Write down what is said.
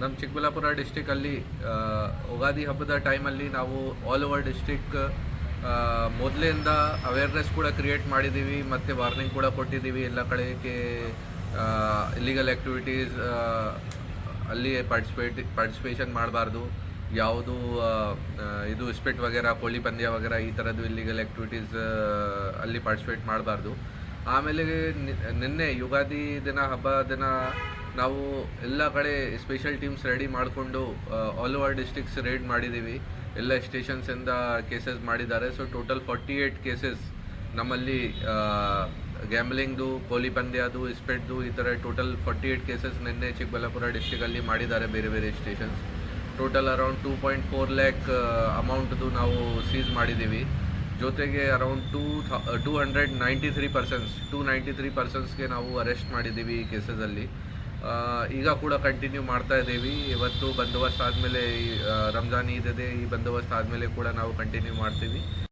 ನಮ್ಮ ಚಿಕ್ಕಬಳ್ಳಾಪುರ ಡಿಸ್ಟಿಕಲ್ಲಿ ಯುಗಾದಿ ಹಬ್ಬದ ಟೈಮಲ್ಲಿ ನಾವು ಆಲ್ ಓವರ್ ಡಿಸ್ಟಿಕ್ ಮೊದಲಿಂದ ಅವೇರ್ನೆಸ್ ಕೂಡ ಕ್ರಿಯೇಟ್ ಮಾಡಿದ್ದೀವಿ ಮತ್ತು ವಾರ್ನಿಂಗ್ ಕೂಡ ಕೊಟ್ಟಿದ್ದೀವಿ ಎಲ್ಲ ಕಡೆಗೆ ಇಲ್ಲಿಗಲ್ ಆ್ಯಕ್ಟಿವಿಟೀಸ್ ಅಲ್ಲಿ ಪಾರ್ಟಿಸಿಪೇಷನ್ ಮಾಡಬಾರ್ದು, ಯಾವುದು ಇದು ಸ್ಪಿಟ್ ವಗೇರ ಕೋಳಿ ಪಂದ್ಯ ವಗೇರ ಈ ಥರದ್ದು ಇಲ್ಲಿಗಲ್ ಆ್ಯಕ್ಟಿವಿಟೀಸ್ ಅಲ್ಲಿ ಪಾರ್ಟಿಸಿಪೇಟ್ ಮಾಡಬಾರ್ದು. ಆಮೇಲೆ ನಿನ್ನೆ ಯುಗಾದಿ ದಿನ ಹಬ್ಬ ದಿನ ನಾವು ಎಲ್ಲ ಕಡೆ ಸ್ಪೆಷಲ್ ಟೀಮ್ಸ್ ರೆಡಿ ಮಾಡಿಕೊಂಡು ಆಲ್ ಓವರ್ ಡಿಸ್ಟಿಕ್ಸ್ ರೇಡ್ ಮಾಡಿದ್ದೀವಿ. ಎಲ್ಲ ಸ್ಟೇಷನ್ಸಿಂದ ಕೇಸಸ್ ಮಾಡಿದ್ದಾರೆ. ಸೊ ಟೋಟಲ್ 48 ಕೇಸಸ್ ನಮ್ಮಲ್ಲಿ ಗ್ಯಾಮ್ಲಿಂಗ್ದು, ಕೋಳಿ ಪಂದ್ಯದು, ಸ್ಪೆಟ್ದು ಈ ಥರ ಟೋಟಲ್ 48 ಕೇಸಸ್ ನಿನ್ನೆ ಚಿಕ್ಕಬಳ್ಳಾಪುರ ಡಿಸ್ಟಿಕಲ್ಲಿ ಮಾಡಿದ್ದಾರೆ ಬೇರೆ ಬೇರೆ ಸ್ಟೇಷನ್ಸ್. ಟೋಟಲ್ ಅರೌಂಡ್ 2.4 ಲ್ಯಾಕ್ ಅಮೌಂಟ್ದು ನಾವು ಸೀಸ್ ಮಾಡಿದ್ದೀವಿ. ಜೊತೆಗೆ ಅರೌಂಡ್ 293 ಪರ್ಸನ್ಸ್ಗೆ ನಾವು ಅರೆಸ್ಟ್ ಮಾಡಿದ್ದೀವಿ ಈ ಕೇಸಲ್ಲಿ. ಈಗ ಕೂಡ ಕಂಟಿನ್ಯೂ ಮಾಡ್ತಾ ಇದ್ದೀವಿ. ಇವತ್ತು ಬಂದೋಬಸ್ತ್ ಆದಮೇಲೆ ರಂಜಾನ್ ಈದ್ ಇದೆ, ಈ ಬಂದೋಬಸ್ತ್ ಆದಮೇಲೆ ಕೂಡ ನಾವು ಕಂಟಿನ್ಯೂ ಮಾಡ್ತೀವಿ.